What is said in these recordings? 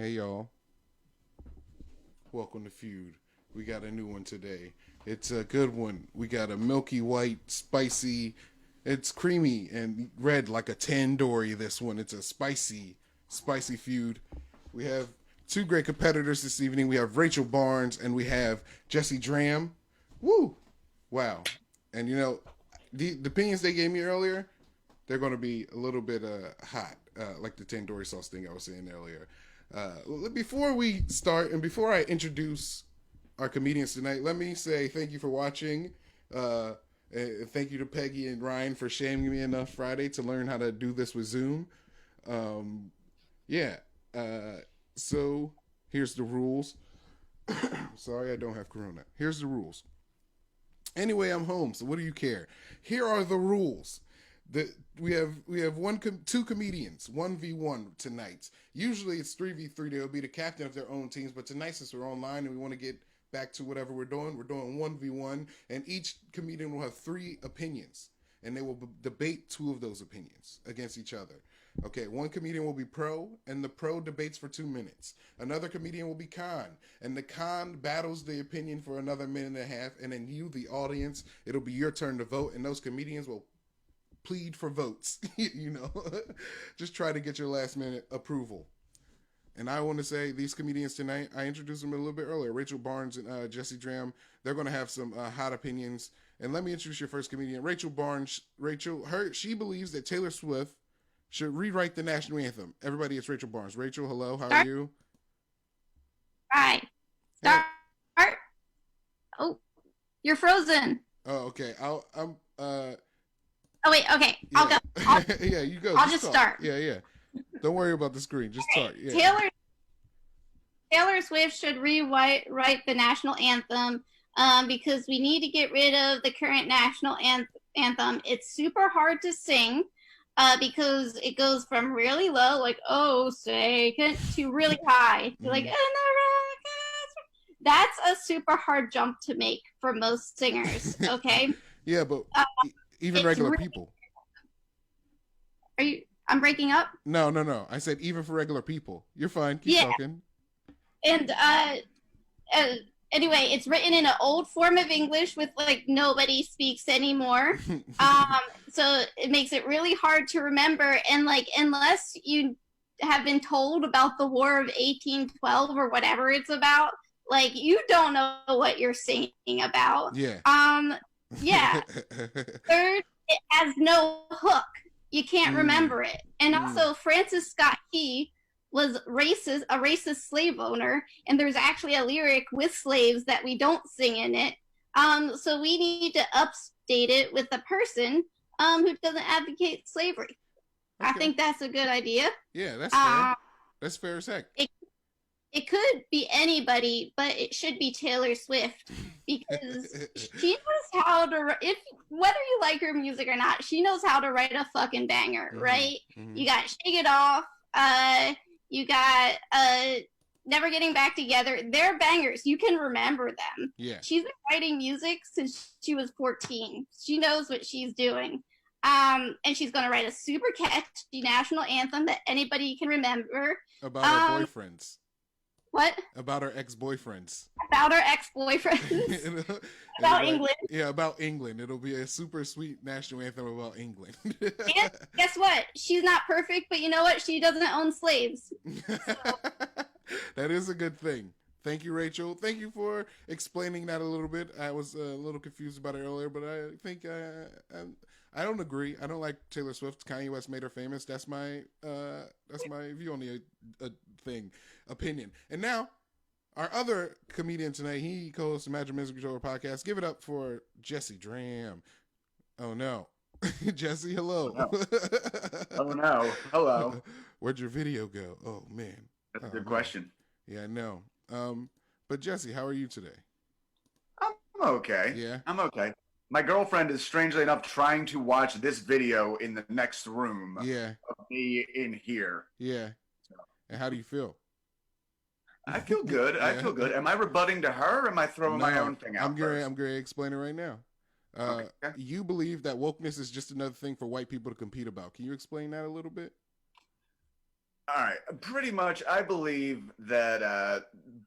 Hey y'all, welcome to Feud. We got a new one today. It's a good one. We got a milky white, spicy. It's creamy and red like a tandoori. This one. It's a spicy feud. We have two great competitors this evening. We have Rachel Barnes and we have Jesse Draham. Woo! Wow. And the opinions they gave me earlier, they're going to be a little bit hot, like the tandoori sauce thing I was saying earlier. Before we start and before I introduce our comedians tonight, let me say thank you for watching. And thank you to Peggy and Ryan for shaming me enough Friday to learn how to do this with Zoom. Um, yeah. So here's the rules. Sorry, I don't have Corona. Here's the rules. Anyway, I'm home, so what do you care? Here are the rules. We have two comedians, 1v1 tonight. Usually it's 3v3. They'll be the captain of their own teams, but tonight since we're online and we want to get back to whatever we're doing 1v1, and each comedian will have three opinions, and they will debate two of those opinions against each other. Okay, one comedian will be pro, and the pro debates for 2 minutes. Another comedian will be con, and the con battles the opinion for another minute and a half, and then you, the audience, it'll be your turn to vote, and those comedians will plead for votes. Just try to get your last minute approval. And I want to say these comedians tonight, I introduced them a little bit earlier. Rachel Barnes and Jesse Draham, they're going to have some hot opinions. And let me introduce your first comedian, Rachel Barnes. She believes that Taylor Swift should rewrite the national anthem. Everybody, it's Rachel Barnes. Rachel, hello, how are you? Hi. Hey. Start. Oh, you're frozen. Oh, okay. Oh wait, okay. Yeah. I'll go. Yeah, you go. I'll just talk. start. Yeah. Don't worry about the screen. Just talk. Yeah. Taylor Swift should rewrite the national anthem because we need to get rid of the current national anthem. It's super hard to sing because it goes from really low, like "oh say," to really high, like "in the rockets." That's a super hard jump to make for most singers. Okay. Yeah, but even It's regular really, people. are you? I'm breaking up. No. I said even for regular people. You're fine. Keep Yeah, talking. and uh, anyway, it's written in an old form of English with like nobody speaks anymore. Um, so it makes it really hard to remember. And like, unless you have been told about the War of 1812 or whatever it's about, like you don't know what you're singing about. Yeah. Yeah. Third, it has no hook. You can't remember it. And also, Francis Scott Key was a racist slave owner, and there's actually a lyric with slaves that we don't sing in it. So we need to update it with a person who doesn't advocate slavery. Okay. I think that's a good idea. Yeah, that's fair. That's fair as heck. It could be anybody, but it should be Taylor Swift because she knows how to. If whether you like her music or not, she knows how to write a fucking banger, right? You got "Shake It Off," you got "Never Getting Back Together." They're bangers. You can remember them. Yeah. She's been writing music since she was 14. She knows what she's doing. And she's going to write a super catchy national anthem that anybody can remember. About her boyfriends. What? About her ex-boyfriends. About her ex-boyfriends. About England. Yeah, about England. It'll be a super sweet national anthem about England. And guess what? She's not perfect, but you know what? She doesn't own slaves. So. That is a good thing. Thank you, Rachel. Thank you for explaining that a little bit. I was a little confused about it earlier, but I think I don't agree. I don't like Taylor Swift. Kanye West made her famous. That's my view on the opinion. And now, our other comedian tonight, he co-hosts the Magic Music Show podcast. Give it up for Jesse Draham. Oh no, Jesse, hello. Oh no, hello. Where'd your video go? Oh man, That's a good question. Yeah, I know. But Jesse, how are you today? I'm okay. Yeah, I'm okay. My girlfriend is strangely enough trying to watch this video in the next room. Yeah. Of me in here. Yeah. And how do you feel? I feel good. Yeah. I feel good. Am I rebutting to her or am I throwing my own thing out? I'm going to explain it right now. Okay. You believe that wokeness is just another thing for white people to compete about. Can you explain that a little bit? All right. Pretty much, I believe that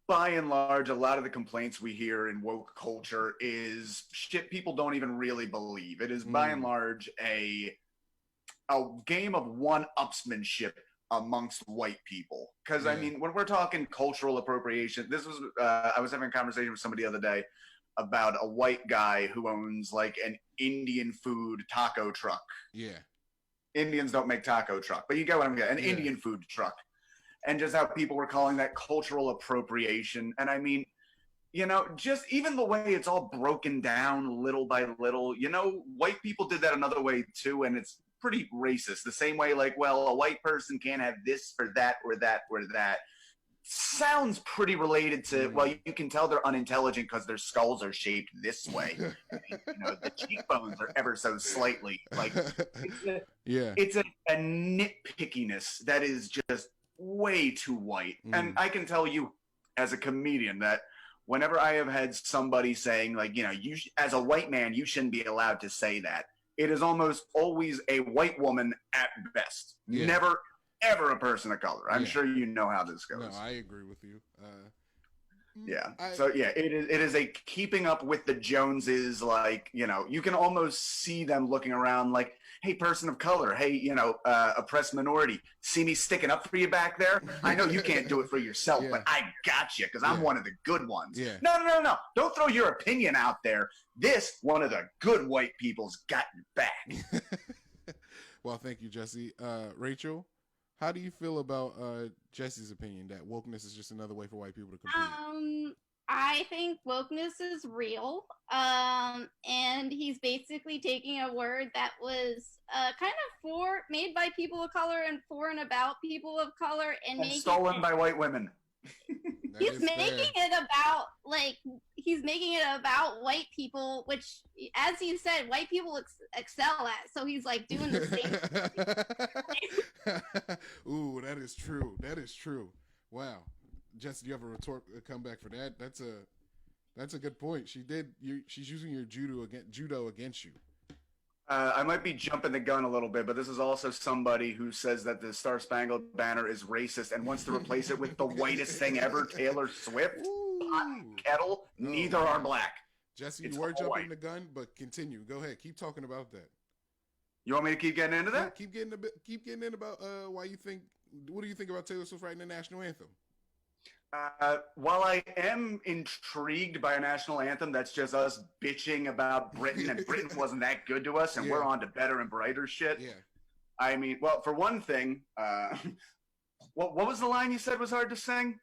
by and large, a lot of the complaints we hear in woke culture is shit people don't even really believe. It is by and Mm, large a game of one-upsmanship amongst white people. Because I yeah, mean, when we're talking cultural appropriation, this was I was having a conversation with somebody the other day about a white guy who owns like an Indian food taco truck. yeah, Indians don't make taco truck, but you get what I'm getting. An yeah. Indian food truck, and just how people were calling that cultural appropriation. And I mean, just even the way it's all broken down little by little, white people did that another way too, and it's pretty racist. The same way, like, well, a white person can't have this or that or that or that. Sounds pretty related to, well, Mm. you can tell they're unintelligent because their skulls are shaped this way. The cheekbones are ever so slightly. Like, it's a, Yeah. it's a nitpickiness that is just way too white. And Mm. I can tell you as a comedian that whenever I have had somebody saying, like, as a white man, you shouldn't be allowed to say that, it is almost always a white woman at best. Yeah. Never, ever a person of color. I'm Yeah. sure you know how this No, goes. I agree with you. Yeah. I So yeah, it is a keeping up with the Joneses. Like, you can almost see them looking around like, hey, person of color, hey, oppressed minority, see me sticking up for you back there? I know you can't do it for yourself, Yeah. but I got you because I'm Yeah. one of the good ones. Yeah. No. Don't throw your opinion out there. This one of the good white people's got your back. Well, thank you, Jesse. Rachel, how do you feel about Jesse's opinion that wokeness is just another way for white people to compete? I think wokeness is real. And he's basically taking a word that was kind of made by people of color and for and about people of color and And stolen by white women. That he's is making fair. it about white people, which, as you said, white people excel at. So he's like doing the same. Ooh, that is true. That is true. Wow, Jesse, do you have a comeback for that? That's a good point. She's using your judo against you. I might be jumping the gun a little bit, but this is also somebody who says that the Star Spangled Banner is racist and wants to replace it with the whitest thing ever, Taylor Swift. Pot and kettle, neither are black. Jesse, It's you were all jumping white. the gun, but continue. Go ahead. Keep talking about that. You want me to keep getting into that? Keep getting in about why you think. What do you think about Taylor Swift writing the national anthem? While I am intrigued by a national anthem that's just us bitching about Britain and Britain wasn't that good to us and we're on to better and brighter shit. Yeah. I mean, well, for one thing, what was the line you said was hard to sing?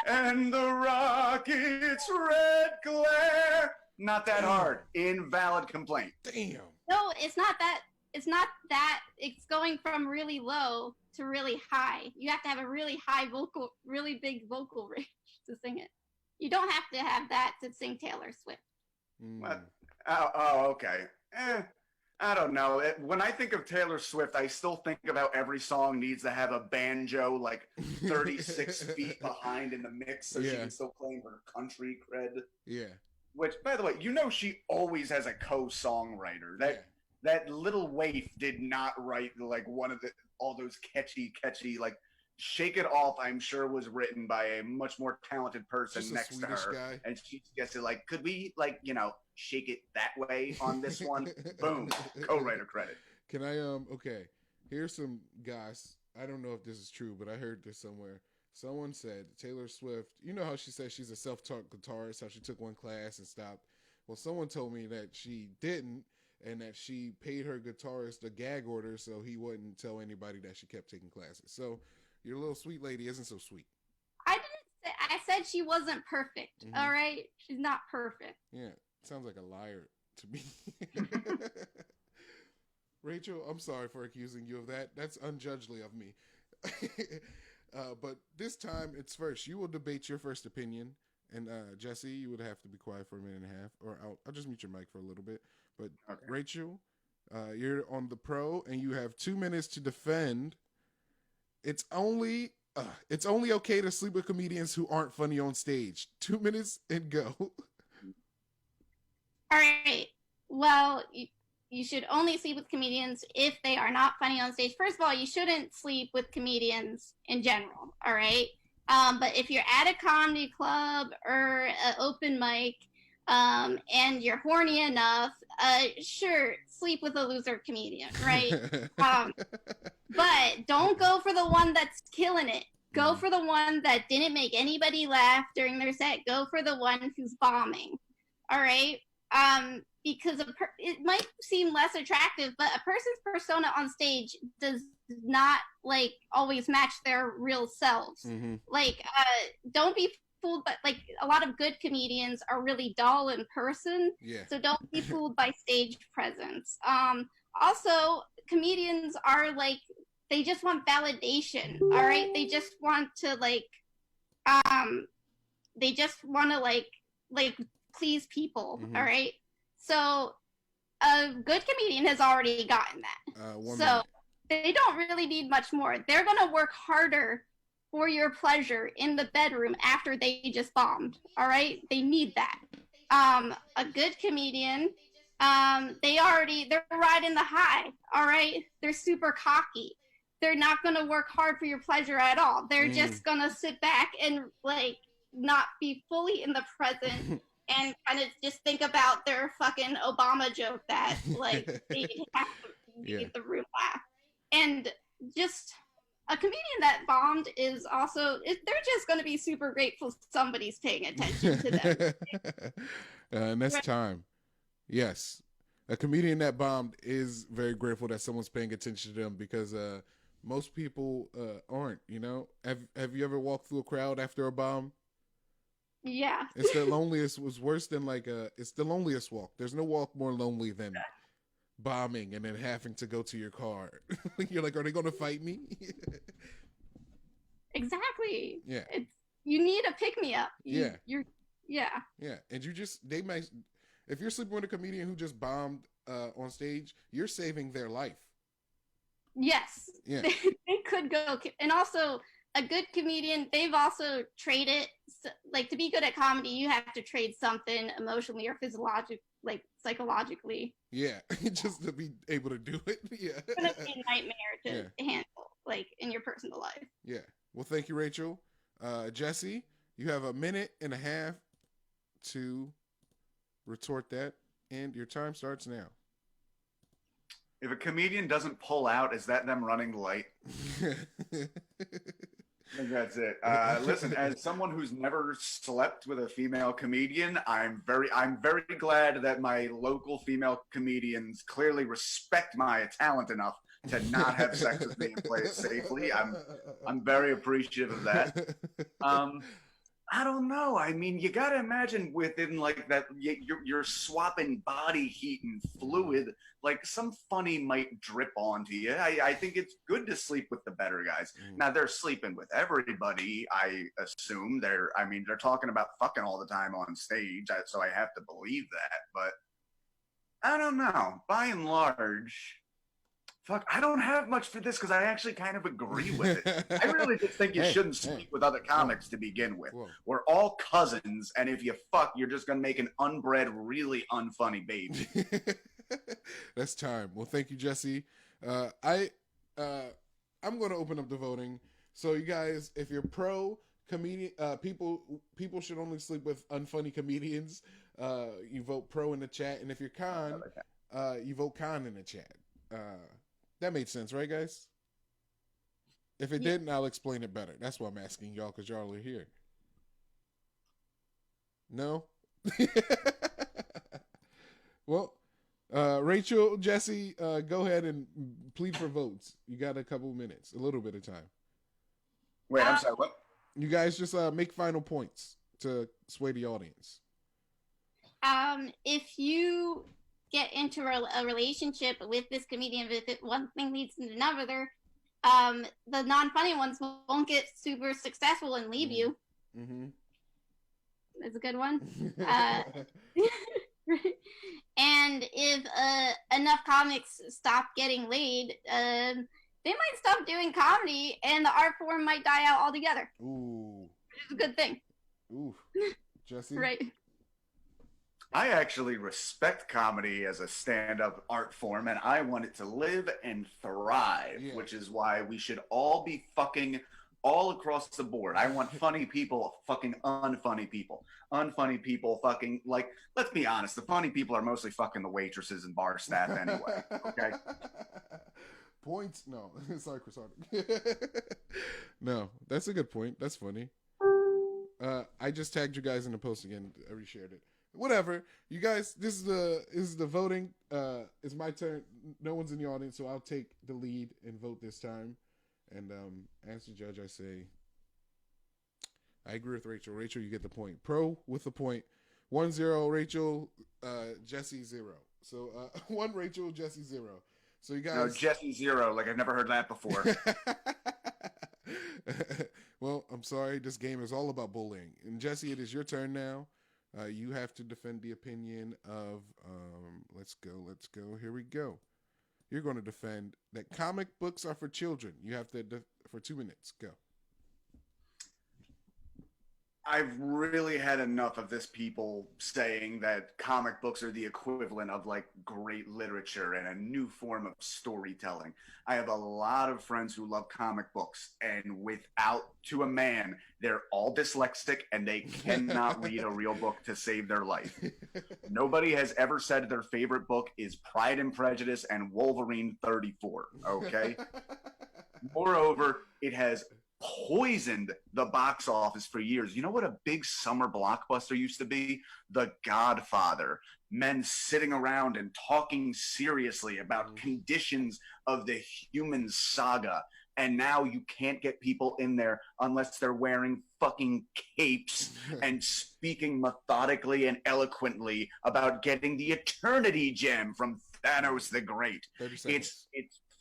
And the rocket's red glare. Not that hard. Invalid complaint. Damn. No, it's not that. It's not that. It's going from really low to really high. You have to have a really big vocal range to sing it. You don't have to have that to sing Taylor Swift. What? Oh, okay. I don't know. When I think of Taylor Swift, I still think about every song needs to have a banjo like 36 feet behind in the mix so she can still claim her country cred. Yeah. Which, by the way, she always has a co-songwriter. That little waif did not write like one of all those catchy like Shake It Off. I'm sure was written by a much more talented person Just next to her, guy. and she suggested like, could we shake it that way on this one? Boom, co-writer credit. Can I okay? Here's some guys. I don't know if this is true, but I heard this somewhere. Someone said Taylor Swift. You know how she says she's a self-taught guitarist, how she took one class and stopped. Well, someone told me that she didn't, and that she paid her guitarist a gag order so he wouldn't tell anybody that she kept taking classes. So your little sweet lady isn't so sweet. I said she wasn't perfect. Mm-hmm. All right, she's not perfect. Yeah, sounds like a liar to me. Rachel, I'm sorry for accusing you of that. That's unjudgely of me. But this time it's first. You will debate your first opinion. And Jesse, you would have to be quiet for a minute and a half, or I'll just mute your mic for a little bit. But okay. Rachel, you're on the pro, and you have 2 minutes to defend. It's only okay to sleep with comedians who aren't funny on stage. 2 minutes and go. All right. Well, you should only sleep with comedians if they are not funny on stage. First of all, you shouldn't sleep with comedians in general, all right? But if you're at a comedy club or an open mic, and you're horny enough, sure, sleep with a loser comedian, right? But don't go for the one that's killing it. Go for the one that didn't make anybody laugh during their set. Go for the one who's bombing. All right? Because it might seem less attractive, but a person's persona on stage does not like always match their real selves. Like, don't be fooled, but like a lot of good comedians are really dull in person. So don't be fooled by stage presence. Also, comedians are like, they just want validation. All right, they just want to like please people. All right, so a good comedian has already gotten that. So they don't really need much more. They're gonna work harder for your pleasure in the bedroom after they just bombed. All right, they need that. A good comedian, they're riding the high. All right, they're super cocky. They're not gonna work hard for your pleasure at all. They're just gonna sit back and like not be fully in the present and kind of just think about their fucking Obama joke that like they have to make the room laugh. And just a comedian that bombed is also, they're just going to be super grateful somebody's paying attention to them. And that's time. Yes. A comedian that bombed is very grateful that someone's paying attention to them, because most people aren't, you know? Have you ever walked through a crowd after a bomb? Yeah. It's the loneliest, was worse than like it's the loneliest walk. There's no walk more lonely than bombing and then having to go to your car. You're like, are they going to fight me? Exactly. Yeah. You need a pick-me-up. Yeah. Yeah. And they might, if you're sleeping with a comedian who just bombed on stage, you're saving their life. Yes. Yeah. They could go. And also, a good comedian, they've also traded, like, to be good at comedy, you have to trade something emotionally or psychologically. Yeah. Just to be able to do it. Yeah. It's going to be a nightmare to handle, like, in your personal life. Yeah. Well, thank you, Rachel. Jesse, you have 1.5 minutes to retort that, and your time starts now. If a comedian doesn't pull out, is that them running light? I think that's it. Listen, as someone who's never slept with a female comedian, I'm very glad that my local female comedians clearly respect my talent enough to not have sex with me and play it safely. I'm very appreciative of that. I don't know. I mean, you got to imagine within like that, you're swapping body heat and fluid. Like some funny might drip onto you. I think it's good to sleep with the better guys. Now they're sleeping with everybody. I assume they're talking about fucking all the time on stage. So I have to believe that. But I don't know. By and large, fuck, I don't have much for this because I actually kind of agree with it. I really just think you shouldn't sleep with other comics to begin with. We're all cousins, and if you fuck, you're just going to make an unbred, really unfunny baby. That's time. Well, thank you, Jesse. I'm going to open up the voting. So you guys, if you're pro comedian, people should only sleep with unfunny comedians. You vote pro in the chat, and if you're con, you vote con in the chat. That made sense, right, guys? If it didn't, I'll explain it better. That's why I'm asking y'all, because y'all are here. No? Well, Rachel, Jesse, go ahead and plead for votes. You got a couple minutes, a little bit of time. Wait, I'm sorry, what? You guys just make final points to sway the audience. If you get into a relationship with this comedian, if one thing leads to another, the non-funny ones won't get super successful and leave you. Mm-hmm. That's a good one. And if enough comics stop getting laid, they might stop doing comedy and the art form might die out altogether. Ooh. Which is a good thing. Ooh. Jesse? Right. I actually respect comedy as a stand-up art form, and I want it to live and thrive, Yeah. which is why we should all be fucking all across the board. I want funny people fucking unfunny people. Unfunny people fucking, like, let's be honest, the funny people are mostly fucking the waitresses and bar staff anyway, okay? Points? No. Sorry, Chris Hardwick. No, that's a good point. That's funny. I just tagged you guys in the post again. I reshared it. Whatever, you guys. This is the voting. It's my turn. No one's in the audience, so I'll take the lead and vote this time. And as the judge, I say, I agree with Rachel. Rachel, you get the point. Pro with the point. 1-0 Rachel. Jesse 0. So 1 Rachel, Jesse 0. So you guys. No, Jesse 0. Like I've never heard that before. Well, I'm sorry. This game is all about bullying. And Jesse, it is your turn now. You have to defend the opinion of. Let's go. Here we go. You're going to defend that comic books are for children. You have to for 2 minutes. Go. I've really had enough of this people saying that comic books are the equivalent of like great literature and a new form of storytelling. I have a lot of friends who love comic books, and without to a man, they're all dyslexic and they cannot read a real book to save their life. Nobody has ever said their favorite book is Pride and Prejudice and Wolverine 34, okay? Moreover, it has poisoned the box office for years. You know what a big summer blockbuster used to be? The Godfather. Men sitting around and talking seriously about conditions of the human saga. And now you can't get people in there unless they're wearing fucking capes and speaking methodically and eloquently about getting the Eternity Gem from Thanos the Great. It's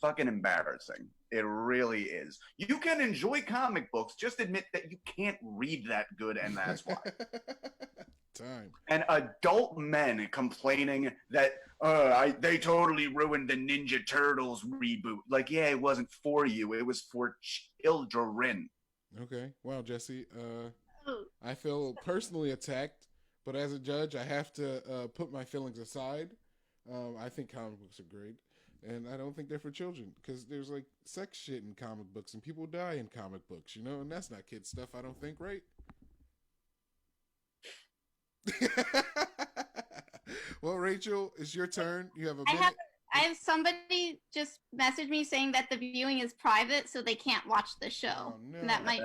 fucking embarrassing. It really is. You can enjoy comic books, just admit that you can't read that good, and that's why. Time. And adult men complaining that they totally ruined the Ninja Turtles reboot. Like, yeah, it wasn't for you. It was for children. Okay. Wow, Jesse. I feel personally attacked, but as a judge, I have to put my feelings aside. I think comic books are great. And I don't think they're for children because there's like sex shit in comic books and people die in comic books, you know, and that's not kid stuff, I don't think, right? Well, Rachel, it's your turn. You have a minute. I have somebody just message me saying that the viewing is private, so they can't watch the show. Oh, no. And that might.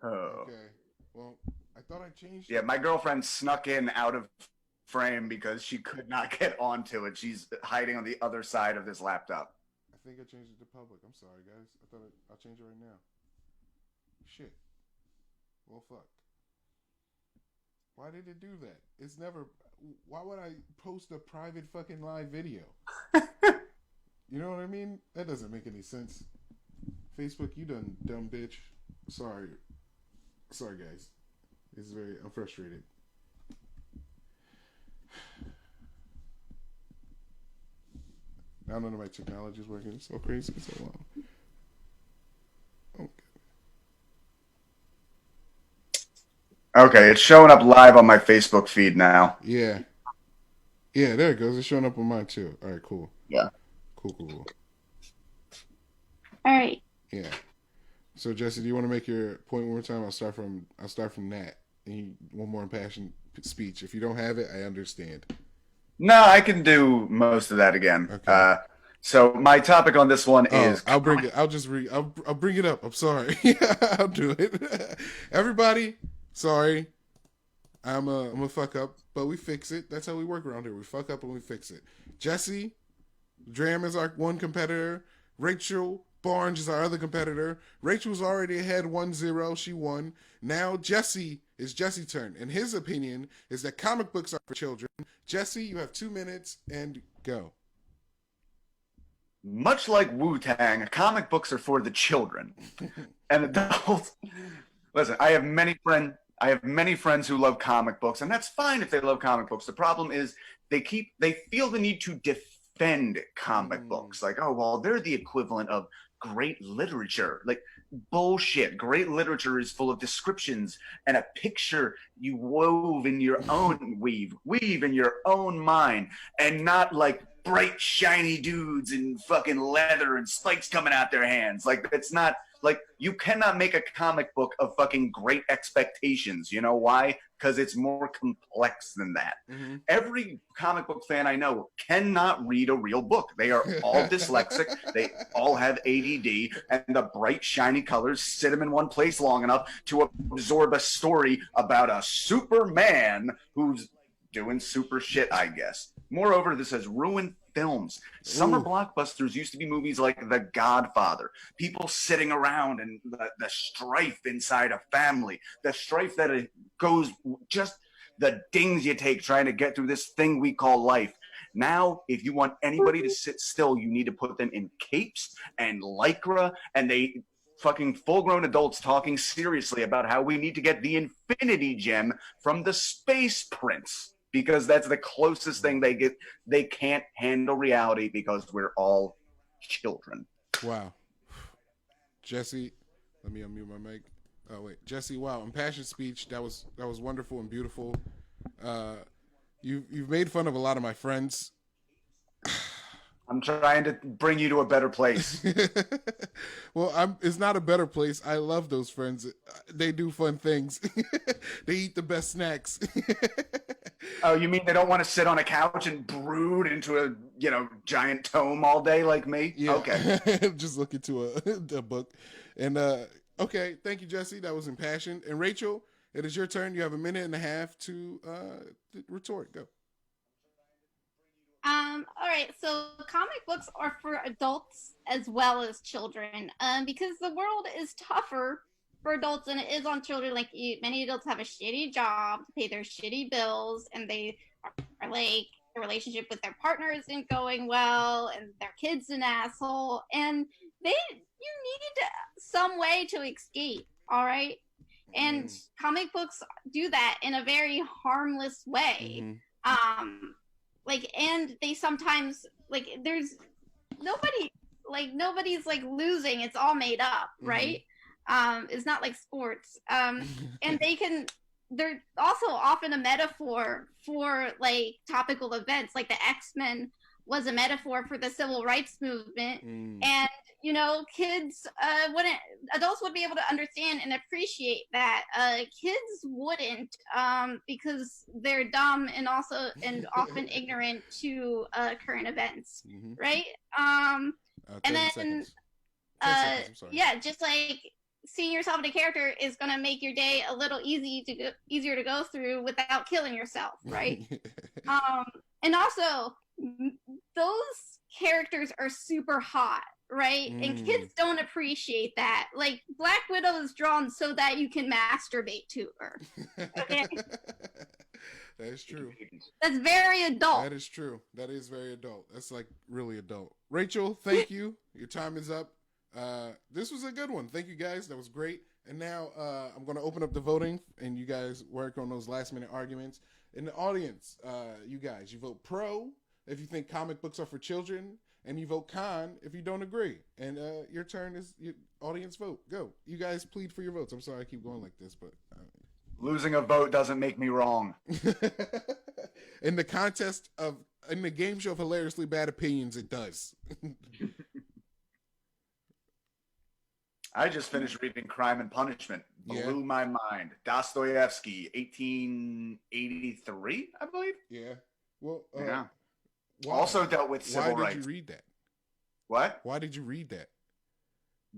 Okay. Well, I thought I changed. Yeah, my girlfriend snuck in out of frame because she could not get onto it. She's hiding on the other side of this laptop. I think I changed it to public. I'm sorry, guys. I'll change it right now. Shit. Well, fuck. Why did it do that? It's never. Why would I post a private fucking live video? You know what I mean? That doesn't make any sense. Facebook, you done dumb bitch. Sorry, guys. I'm frustrated. Now none of my technology is working. It's so crazy. It's so long. Okay, it's showing up live on my Facebook feed now. Yeah, there it goes. It's showing up on mine too. All right, cool. Yeah. Cool. All right. Yeah. So Jesse, do you want to make your point one more time? I'll start from Nat. And one more impassioned speech. If you don't have it, I understand. No, I can do most of that again. Okay. So my topic on this one is. I'll bring it. I'll bring it up. I'm sorry. I'll do it. Everybody, sorry. I'm a fuck up, but we fix it. That's how we work around here. We fuck up and we fix it. Jesse, Draham is our one competitor. Rachel Barnes is our other competitor. Rachel's already ahead 1-0. She won. Now it's Jesse's turn. And his opinion is that comic books are for children. Jesse, you have 2 minutes and go. Much like Wu-Tang, comic books are for the children and adults. Listen, I have many friends who love comic books, and that's fine if they love comic books. The problem is they feel the need to defend comic books. Like, oh, well, they're the equivalent of great literature. Like, bullshit. Great literature is full of descriptions and a picture you wove in your own weave in your own mind, and not like bright shiny dudes in fucking leather and spikes coming out their hands. Like, it's not like, you cannot make a comic book of fucking Great Expectations. You know why? Because it's more complex than that. Mm-hmm. Every comic book fan I know cannot read a real book. They are all dyslexic. They all have ADD, and the bright, shiny colors sit them in one place long enough to absorb a story about a Superman who's doing super shit, I guess. Moreover, this has ruined films. Summer blockbusters used to be movies like The Godfather. People sitting around and the strife inside a family, the strife that it goes, just the dings you take trying to get through this thing we call life. Now, if you want anybody to sit still, you need to put them in capes and lycra, and they fucking full-grown adults talking seriously about how we need to get the Infinity Gem from the Space Prince, because that's the closest thing they get. They can't handle reality because we're all children. Wow. Jesse, let me unmute my mic. Oh wait, Jesse, wow, impassioned speech. That was wonderful and beautiful. You've made fun of a lot of my friends. I'm trying to bring you to a better place. Well, it's not a better place. I love those friends. They do fun things. They eat the best snacks. Oh, you mean they don't want to sit on a couch and brood into a giant tome all day like me? Yeah. Okay. Just look into a book. And okay, thank you, Jesse. That was impassioned. And Rachel, it is your turn. You have a minute and a half to retort. Go. All right, so comic books are for adults as well as children, because the world is tougher for adults than it is on children. Like, many adults have a shitty job to pay their shitty bills, and they are like, the relationship with their partner isn't going well, and their kid's an asshole, and you need some way to escape. All right, and comic books do that in a very harmless way. And they sometimes, there's nobody's losing. It's all made up, right? It's not like sports. And they're also often a metaphor for topical events. Like the X-Men was a metaphor for the civil rights movement. And kids adults would be able to understand and appreciate that. Kids wouldn't, because they're dumb and often ignorant to current events, right? And then seconds, yeah, just seeing yourself in a character is going to make your day a little easier to go through without killing yourself, right? And also, those characters are super hot, right? And kids don't appreciate that. Like, Black Widow is drawn so that you can masturbate to her. Okay? That is true. That's very adult. That is true. That is very adult. That's really adult. Rachel, thank you. Your time is up. This was a good one. Thank you, guys. That was great. And now I'm going to open up the voting, and you guys work on those last-minute arguments. In the audience, you guys, you vote pro if you think comic books are for children, and you vote con if you don't agree. And your turn is your audience vote. Go. You guys plead for your votes. I'm sorry I keep going like this, but... Losing a vote doesn't make me wrong. In the game show of Hilariously Bad Opinions, it does. I just finished reading Crime and Punishment. Blew my mind. Dostoevsky, 1883, I believe. Yeah. Well, yeah. Also dealt with civil rights. Why did you read that? What? Why did you read that?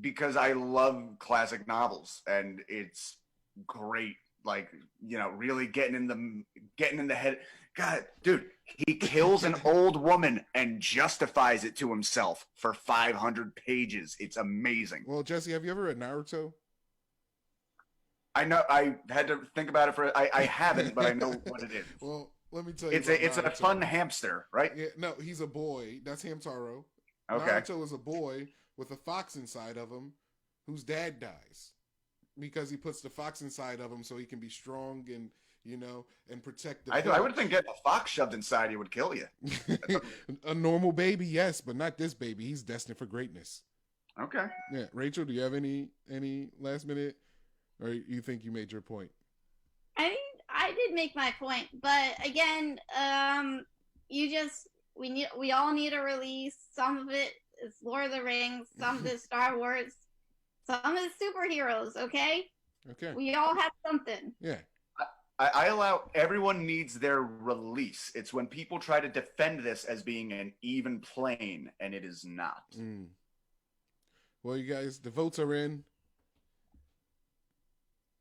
Because I love classic novels, and it's great. Really getting in the head. God, dude, he kills an old woman and justifies it to himself for 500 pages. It's amazing. Well, Jesse, have you ever read Naruto? I know. I had to think about it I haven't, but I know what it is. Well, let me tell you. It's a fun hamster, right? Yeah. No, he's a boy. That's Hamtaro. Okay. Naruto is a boy with a fox inside of him, whose dad dies. Because he puts the fox inside of him so he can be strong and, and protect the I would think getting a fox shoved inside you would kill you. A normal baby, yes, but not this baby. He's destined for greatness. Okay. Yeah, Rachel, do you have any last minute, or you think you made your point? I did make my point, but again, you just we all need a release. Some of it is Lord of the Rings, some of it is Star Wars, some of it is superheroes. Okay, Okay. we all have something. Yeah. I allow everyone needs their release. It's when people try to defend this as being an even plane, and it is not. Mm. Well, you guys, the votes are in.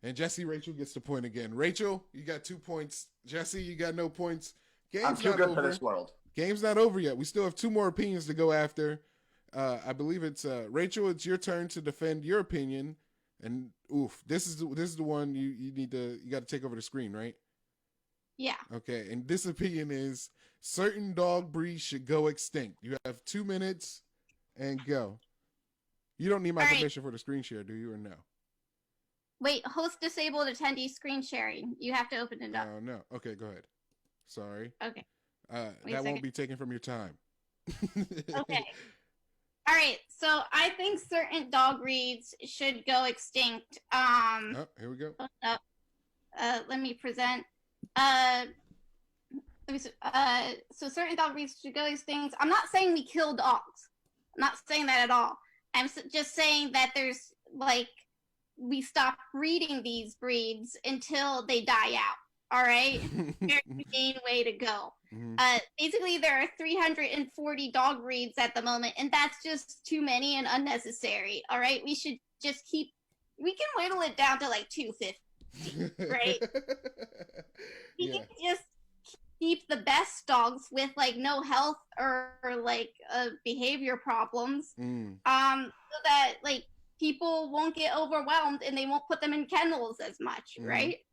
And Jesse, Rachel gets the point again. Rachel, you got 2 points. Jesse, you got no points. Game's I'm too not good over. for this world. Game's not over yet. We still have 2 more opinions to go after. I believe it's Rachel. It's your turn to defend your opinion. And this is the one you got to take over the screen, right? Yeah. Okay. And this opinion is certain dog breeds should go extinct. You have 2 minutes, and go. You don't need my permission for the screen share, do you, or no? Wait, host disabled attendee screen sharing. You have to open it up. Oh, no. Okay, go ahead. Sorry. Okay. That won't be taken from your time. Okay. All right. So I think certain dog breeds should go extinct. Here we go. Let me present. So certain dog breeds should go extinct. I'm not saying we kill dogs. I'm not saying that at all. I'm just saying that there's we stop breeding these breeds until they die out. All right, very humane way to go. Mm-hmm. Basically, there are 340 dog breeds at the moment, and that's just too many and unnecessary. All right, we should just we can whittle it down to 250, right? We can just keep the best dogs with no health or behavior problems, so that people won't get overwhelmed and they won't put them in kennels as much, right?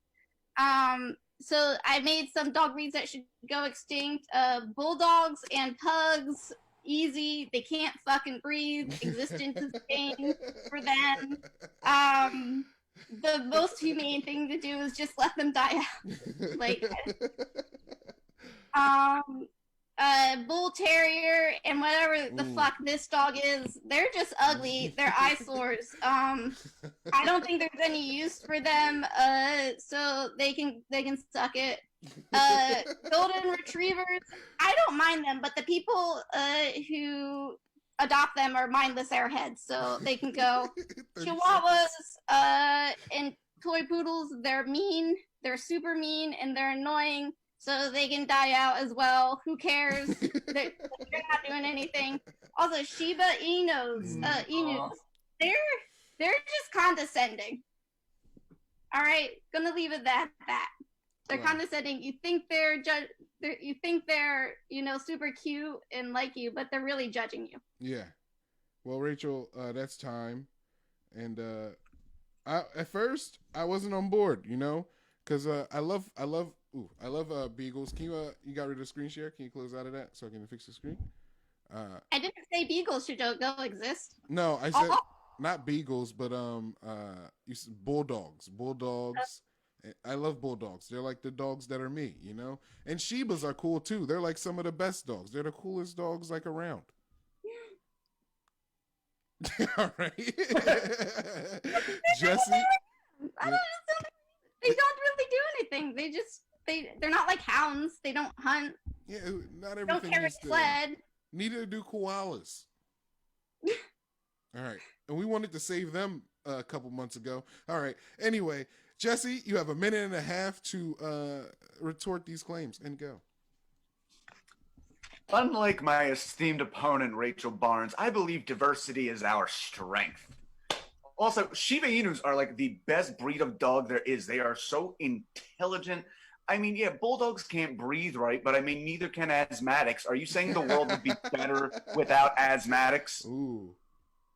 So I made some dog breeds that should go extinct. Bulldogs and pugs, easy. They can't fucking breathe. Existence is pain for them. The most humane thing to do is just let them die out. Bull terrier and whatever the fuck this dog is, they're just ugly. They're eyesores. I don't think there's any use for them. So they can suck it. Golden retrievers, I don't mind them, but the people who adopt them are mindless airheads, so they can go. Chihuahuas and toy poodles, they're mean. They're super mean and they're annoying. So they can die out as well. Who cares? They're not doing anything. Also, Shiba Inus, they're just condescending. All right, gonna leave it at that. They're condescending. You think they're super cute and like you, but they're really judging you. Yeah. Well, Rachel, that's time. And at first I wasn't on board, because I love beagles. Can you got rid of the screen share? Can you close out of that so I can fix the screen? I didn't say beagles should go exist. No, I said not beagles, but you said bulldogs. Bulldogs. I love bulldogs. They're like the dogs that are me, And Shibas are cool too. They're like some of the best dogs. They're the coolest dogs around. All right, Jesse. They don't really do anything. They're not like hounds. They don't hunt. Yeah, not everything. Don't carry sled. Neither do koalas. All right, and we wanted to save them a couple months ago. All right. Anyway, Jesse, you have a minute and a half to retort these claims and go. Unlike my esteemed opponent, Rachel Barnes, I believe diversity is our strength. Also, Shiba Inus are the best breed of dog there is. They are so intelligent. I mean, yeah, bulldogs can't breathe right, but neither can asthmatics. Are you saying the world would be better without asthmatics? Ooh.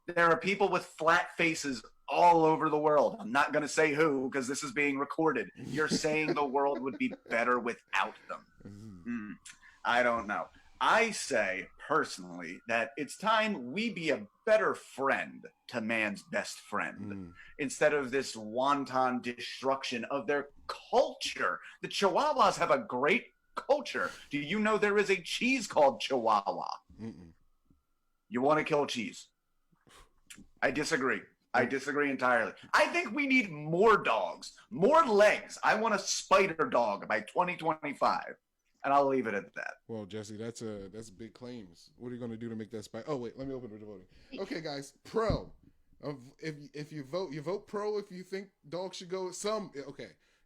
There are people with flat faces all over the world. I'm not going to say who because this is being recorded. You're saying the world would be better without them. I don't know. I say, personally, that it's time we be a better friend to man's best friend instead of this wanton destruction of their culture. The Chihuahuas have a great culture. Do you know there is a cheese called Chihuahua? You want to kill cheese? I disagree. I disagree entirely. I think we need more dogs, more legs. I want a spider dog by 2025, and I'll leave it at that. Well, Jesse, that's big claims. What are you going to do to make that spider? Oh wait, let me open the voting. Okay, guys, pro. If you vote pro if you think dogs should go.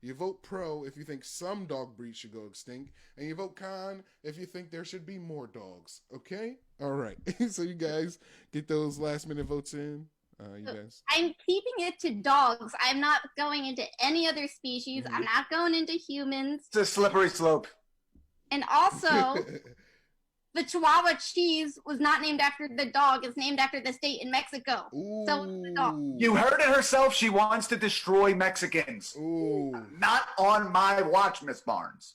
You vote pro if you think some dog breeds should go extinct, and you vote con if you think there should be more dogs. Okay, all right. So you guys get those last minute votes in. You guys. I'm keeping it to dogs. I'm not going into any other species. I'm not going into humans. It's a slippery slope. And also, the Chihuahua cheese was not named after the dog. It's named after the state in Mexico. Ooh. So it's the dog. You heard it herself. She wants to destroy Mexicans. Ooh. Not on my watch, Miss Barnes.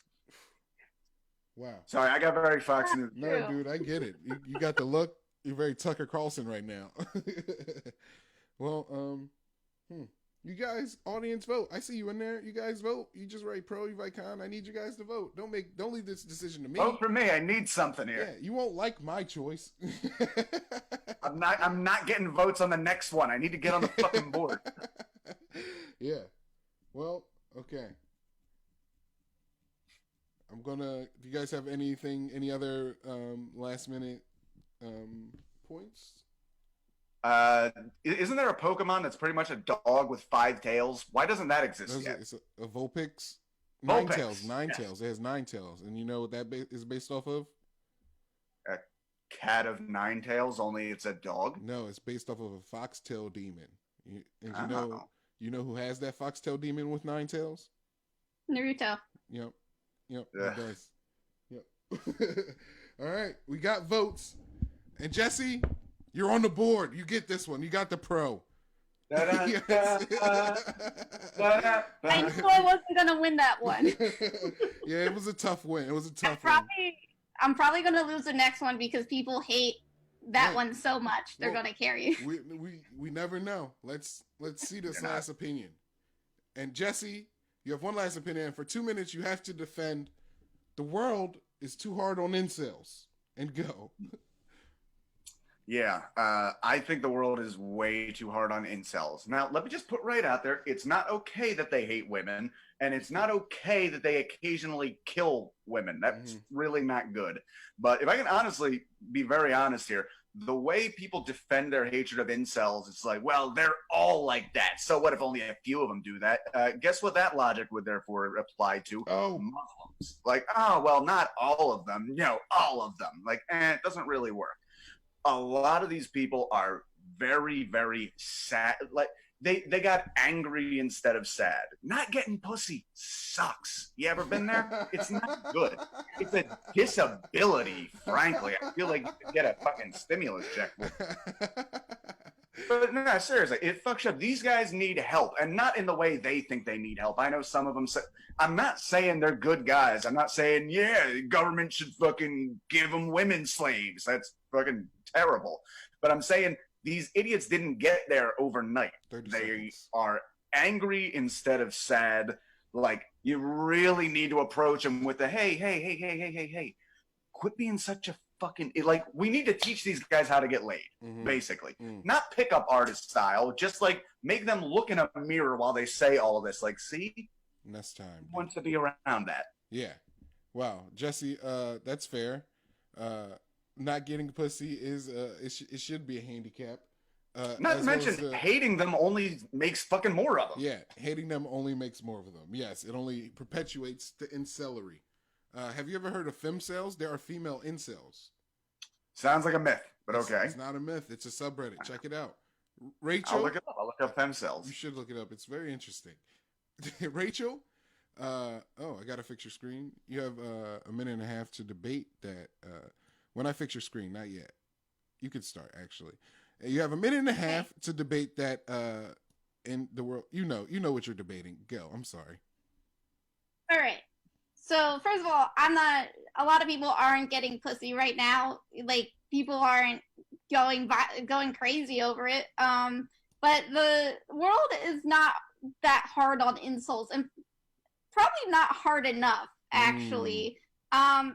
Wow. Sorry, I got very Fox News. No, dude, I get it. You got the look. You're very Tucker Carlson right now. Well, you guys, audience, vote. I see you in there. You guys vote. You just write pro, you write con. I need you guys to vote. Don't leave this decision to me. Vote for me. I need something here. Yeah, you won't like my choice. I'm not getting votes on the next one. I need to get on the fucking board. Yeah. Well, okay. Do you guys have any other last minute points? Isn't there a Pokemon that's pretty much a dog with 5 tails? Why doesn't that exist yet? It's a Vulpix. Vulpix, Nine yes. tails. It has 9 tails. And you know what that is based off of? A cat of 9 tails, only it's a dog? No, it's based off of a foxtail demon. You Oh. know who has that foxtail demon with 9 tails? Naruto. Yep, Ugh. it does. Yep. All right, we got votes. And Jesse, you're on the board. You get this one. You got the pro. I knew I wasn't gonna win that one. Yeah, it was a tough win. It was a tough one. I'm probably gonna lose the next one because people hate that one so much. They're gonna carry. We never know. Let's see this last opinion. And Jesse, you have one last opinion. And for 2 minutes, you have to defend the world is too hard on incels. And go. Yeah, I think the world is way too hard on incels. Now, let me just put right out there, it's not okay that they hate women, and it's not okay that they occasionally kill women. That's really not good. But if I can honestly be very honest here, the way people defend their hatred of incels, it's like, well, they're all like that. So what if only a few of them do that? Guess what that logic would therefore apply to? Oh. Muslims. Like, oh, well, not all of them. All of them. Like, it doesn't really work. A lot of these people are very, very sad. Like they got angry instead of sad. Not getting pussy sucks. You ever been there? It's not good. It's a disability, frankly. I feel like you could get a fucking stimulus check. But no, seriously, it fucks up. These guys need help, and not in the way they think they need help. I know some of them say, I'm not saying they're good guys. I'm not saying, yeah, the government should fucking give them women slaves. That's fucking terrible. But I'm saying these idiots didn't get there overnight. They are angry instead of sad. Like, you really need to approach them with the, hey, quit being such a fucking, like, we need to teach these guys how to get laid, basically. Not pickup artist style, just like make them look in a mirror while they say all of this. Like, see? Next time. Want to be around that. Yeah. Wow. Jesse, that's fair. Not getting pussy is it should be a handicap. Not to mention, hating them only makes fucking more of them. Yeah, hating them only makes more of them. Yes, it only perpetuates the incelery. Have you ever heard of femcels? There are female incels. Sounds like a myth, but okay. It's not a myth. It's a subreddit. Check it out. Rachel. I'll look it up. I'll look up femcels. You should look it up. It's very interesting. Rachel. I got to fix your screen. You have a minute and a half to debate that. When I fix your screen, not yet. You could start, actually. You have a minute and a half to debate that in the world. You know what you're debating. Go. I'm sorry. All right. So, first of all, a lot of people aren't getting pussy right now. Like, people aren't going crazy over it. But the world is not that hard on insults, and probably not hard enough, actually.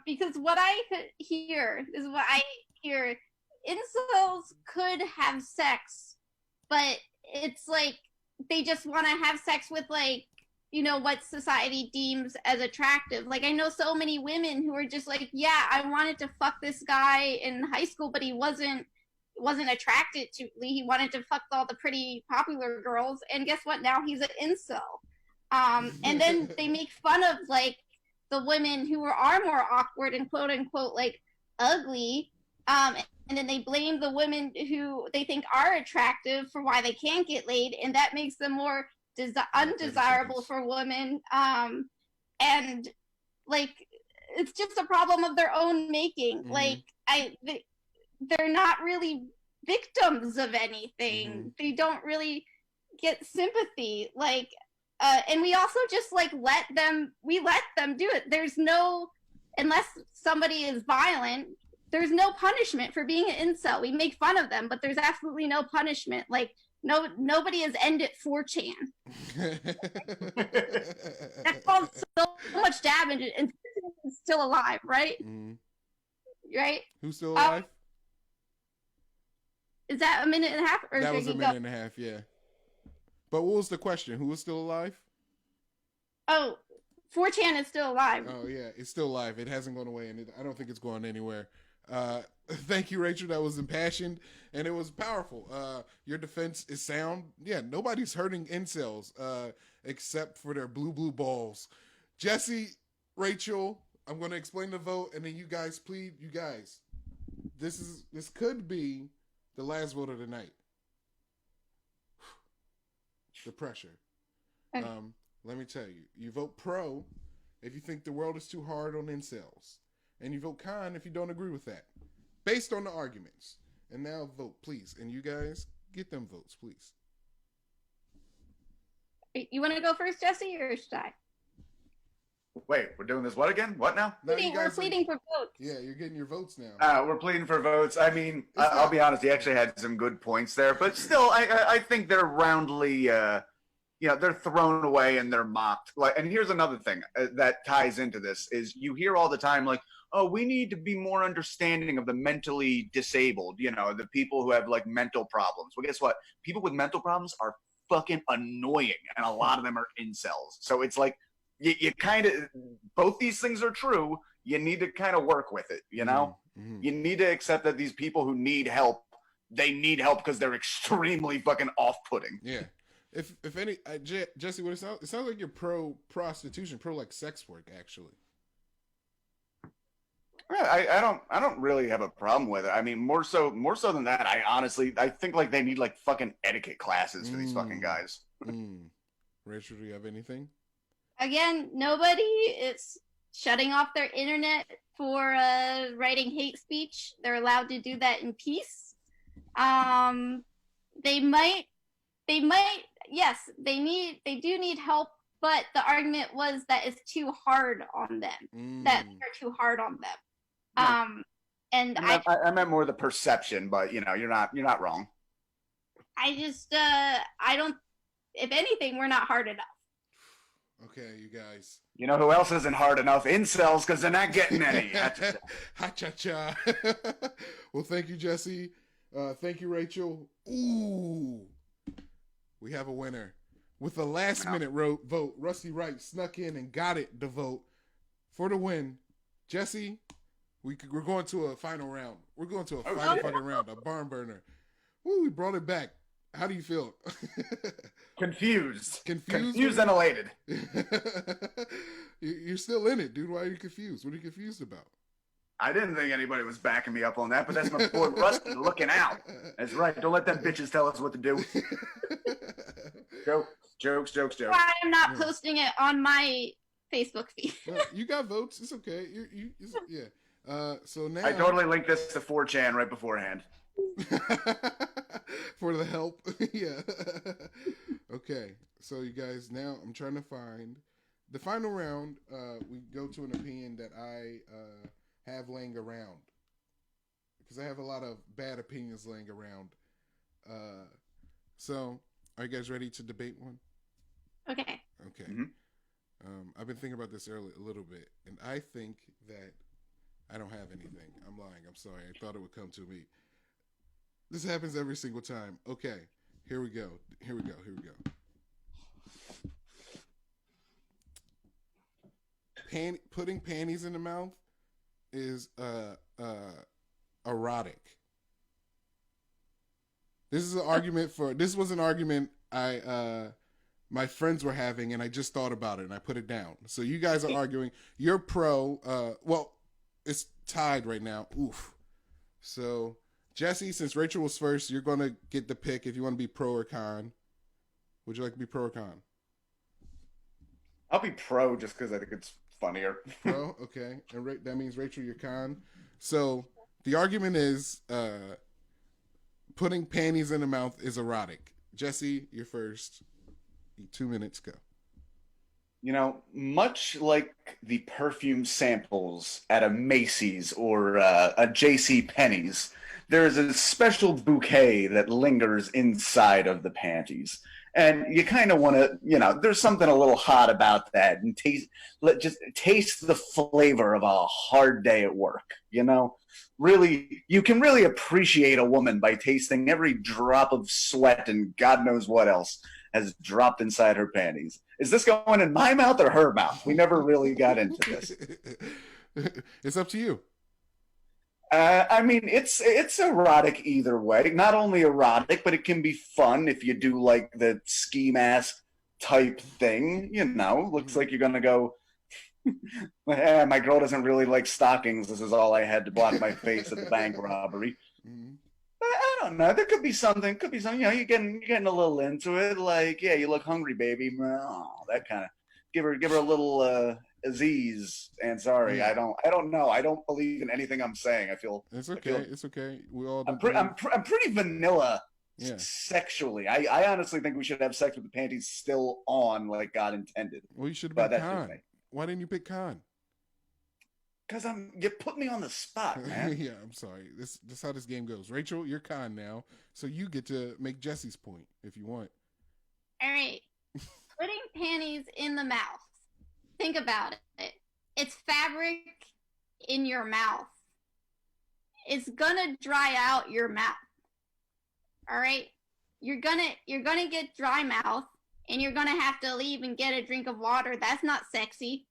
Because what I hear, incels could have sex but it's like they just want to have sex with like, you know, what society deems as attractive. Like I know so many women who are just like, yeah, I wanted to fuck this guy in high school, but he wasn't attracted to me. He wanted to fuck all the pretty popular girls, and guess what? Now he's an incel. And then they make fun of like the women who are more awkward and quote unquote like ugly. And then they blame the women who they think are attractive for why they can't get laid, and that makes them more undesirable for women. And like it's just a problem of their own making. Mm-hmm. Like they're not really victims of anything. Mm-hmm. They don't really get sympathy. Like, and we also just like let them do it. There's no, unless somebody is violent, there's no punishment for being an incel. We make fun of them, but there's absolutely no punishment. Like nobody has ended 4chan. That caused so much damage, and it's still alive, right? Mm-hmm. Right? Who's still alive? Is that a minute and a half? Or that was a minute and a half, yeah. But what was the question? Who was still alive? Oh, 4chan is still alive. Oh, yeah. It's still alive. It hasn't gone away, and I don't think it's going anywhere. Thank you, Rachel. That was impassioned, and it was powerful. Your defense is sound. Yeah, nobody's hurting incels except for their blue balls. Jesse, Rachel, I'm going to explain the vote, and then you guys plead. You guys, this could be the last vote of the night. The pressure. Okay. Let me tell you. You vote pro if you think the world is too hard on incels. And you vote con if you don't agree with that. Based on the arguments. And now vote, please. And you guys, get them votes, please. You want to go first, Jesse, or should I? Wait, we're doing this what again? What now? We're pleading for votes. Yeah, you're getting your votes now. We're pleading for votes. I mean, I'll be honest, he actually had some good points there. But still, I think they're roundly... they're thrown away and they're mocked. Like, and here's another thing that ties into this is you hear all the time, like, oh, we need to be more understanding of the mentally disabled, the people who have like mental problems. Well, guess what? People with mental problems are fucking annoying, and a lot of them are incels. So it's like, you kind of, both these things are true. You need to kind of work with it, Mm-hmm. You need to accept that these people who need help, they need help because they're extremely fucking off-putting. Yeah. If any, Jesse, what it sounds like you're pro prostitution, pro like sex work, actually. I don't really have a problem with it. I mean, more so than that. I think like they need like fucking etiquette classes for these fucking guys. Rachel, do you have anything? Again, nobody is shutting off their internet for writing hate speech. They're allowed to do that in peace. They might. Yes, they do need help, but the argument was that it's too hard on them. That they're too hard on them. Yeah. And I meant more the perception, but you're not wrong. I just I don't. If anything, we're not hard enough. Okay, you guys. You know who else isn't hard enough? Incels, because they're not getting any. Ha-cha-cha. Well, thank you, Jesse. Thank you, Rachel. Ooh. We have a winner. With the last-minute vote, Rusty Wright snuck in and got it, the vote, for the win. Jesse, we're going to a final round. We're going to a final fucking round, a barn burner. Woo, we brought it back. How do you feel? Confused and elated. You're still in it, dude. Why are you confused? What are you confused about? I didn't think anybody was backing me up on that, but that's my boy Rusty looking out. That's right. Don't let them bitches tell us what to do. Jokes. Why I'm not posting it on my Facebook feed. You got votes. It's okay. Yeah. So now I totally linked this to 4chan right beforehand. For the help. Yeah. Okay. So you guys, now I'm trying to find the final round. We go to an opinion that I have laying around, because I have a lot of bad opinions laying around. So are you guys ready to debate one? Okay. Mm-hmm. I've been thinking about this a little bit, and I think that I don't have anything. I'm lying. I'm sorry. I thought it would come to me. This happens every single time. Okay. Here we go. Here we go. Here we go. Putting panties in the mouth is erotic. This was an argument my friends were having, and I just thought about it and I put it down. So you guys are arguing. You're pro. Well, it's tied right now. Oof. So Jesse, since Rachel was first, you're gonna get the pick if you want to be pro or con. Would you like to be pro or con? I'll be pro just because I think it's funnier. Pro, okay. And that means Rachel, you're con. So the argument is putting panties in the mouth is erotic. Jesse, you're first. 2 minutes, go. You know, much like the perfume samples at a Macy's or a J.C. Penney's, there is a special bouquet that lingers inside of the panties. And you kind of want to, there's something a little hot about that, and just taste the flavor of a hard day at work. Really, you can really appreciate a woman by tasting every drop of sweat and God knows what else has dropped inside her panties. Is this going in my mouth or her mouth? We never really got into this. It's up to you. I mean, it's erotic either way. Not only erotic, but it can be fun if you do like the ski mask type thing. Looks like you're gonna go. My girl doesn't really like stockings. This is all I had to block my face at the bank robbery. Mm-hmm. I don't know. There could be something. You're getting a little into it. Like, yeah, you look hungry, baby. Oh, that kind of give her a little Aziz. And sorry, yeah. I don't know. I don't believe in anything I'm saying. It's okay. It's okay. We all. I'm pretty vanilla. Yeah. Sexually, I honestly think we should have sex with the panties still on, like God intended. Well, you should have been con. Why didn't you pick con? Because you put me on the spot, man. Yeah, I'm sorry. This how this game goes. Rachel, you're con now, so you get to make Jesse's point if you want. All right. Putting panties in the mouth. Think about it. It's fabric in your mouth. It's gonna dry out your mouth. All right? You're gonna get dry mouth, and you're gonna have to leave and get a drink of water. That's not sexy.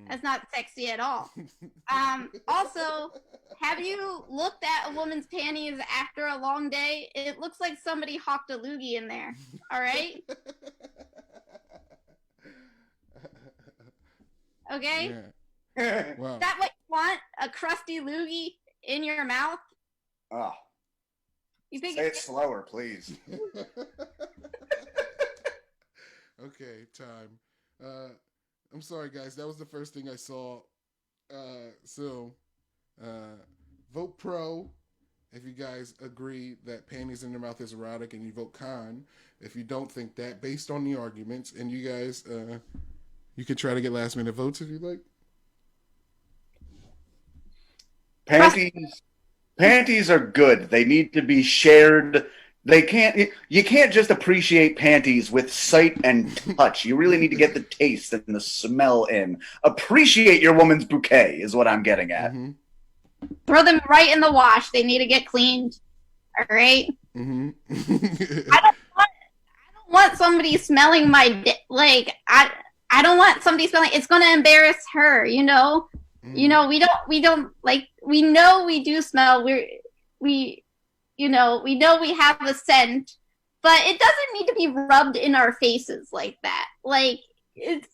That's not sexy at all. Also, have you looked at a woman's panties after a long day? It looks like somebody hawked a loogie in there. All right? Okay? Yeah. Wow. Is that what you want? A crusty loogie in your mouth? Oh. You think Say it slower, please. Okay, time. I'm sorry, guys. That was the first thing I saw. So, vote pro if you guys agree that panties in your mouth is erotic, and you vote con if you don't think that, based on the arguments. And you guys, you can try to get last minute votes if you'd like. Panties are good. They need to be shared. You can't just appreciate panties with sight and touch. You really need to get the taste and the smell in. Appreciate your woman's bouquet is what I'm getting at. Mm-hmm. Throw them right in the wash. They need to get cleaned. All right? Mm-hmm. I don't want somebody smelling my I don't want somebody smelling. It's going to embarrass her, Mm-hmm. We don't we know we do smell. We know we have a scent, but it doesn't need to be rubbed in our faces like that. Like, it's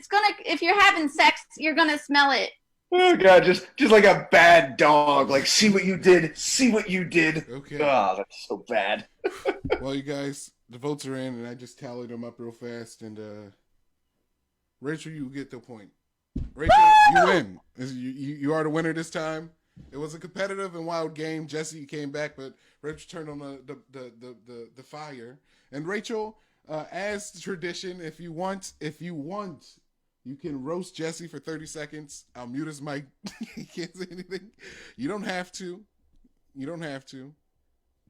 gonna, if you're having sex, you're gonna smell it. Oh God, just like a bad dog. Like, see what you did. Okay. Oh, that's so bad. Well, you guys, the votes are in, and I just tallied them up real fast. And Rachel, you get the point. Rachel, you win. You are the winner this time. It was a competitive and wild game. Jesse came back, but Rachel turned on the fire. And Rachel, as tradition, if you want, you can roast Jesse for 30 seconds. I'll mute his mic. He can't say anything. You don't have to.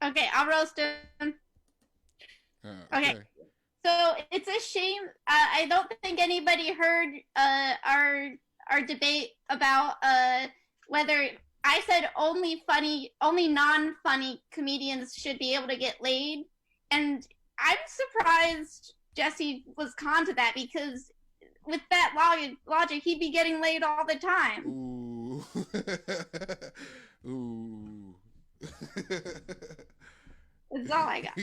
Okay, I'll roast him. Okay. So it's a shame. I don't think anybody heard our debate about whether I said only non-funny comedians should be able to get laid, and I'm surprised Jesse was con to that, because with that logic, he'd be getting laid all the time. Ooh. Ooh. That's all I got.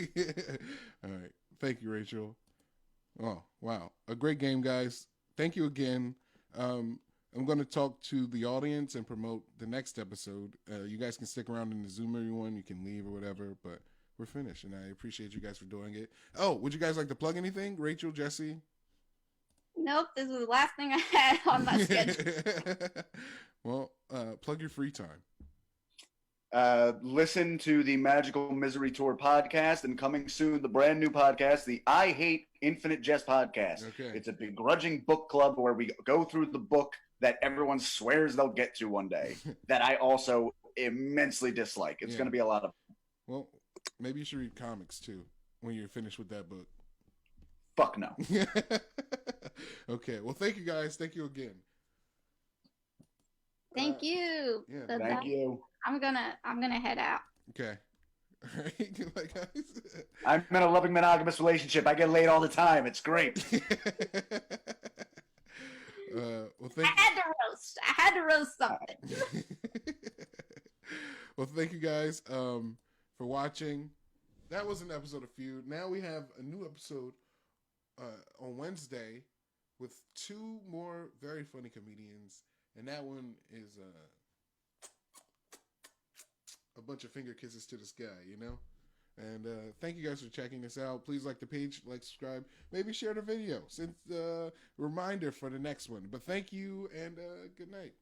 All right. Thank you, Rachel. Oh, wow. A great game, guys. Thank you again. I'm going to talk to the audience and promote the next episode. You guys can stick around in the Zoomer one. You can leave or whatever, but we're finished, and I appreciate you guys for doing it. Oh, would you guys like to plug anything? Rachel, Jesse? Nope, this was the last thing I had on my schedule. Well, plug your free time. Listen to the Magical Misery Tour podcast, and coming soon, the brand new podcast, the I Hate Infinite Jest podcast. Okay. It's a begrudging book club where we go through the book that everyone swears they'll get to one day, that I also immensely dislike. It's going to be a lot of... Well, maybe you should read comics, too, when you're finished with that book. Fuck no. Okay, well, thank you, guys. Thank you again. Thank you. Yeah, thank you. I'm gonna head out. Okay. All right, goodbye, guys. I'm in a loving monogamous relationship. I get laid all the time. It's great. Well, I had to roast something. Well, thank you guys for watching. That was an episode of Feud. Now we have a new episode on Wednesday with 2 more very funny comedians, and that one is a bunch of finger kisses to the sky, you know? And thank you guys for checking this out. Please like the page, like, subscribe, maybe share the video. Since reminder for the next one. But thank you, and good night.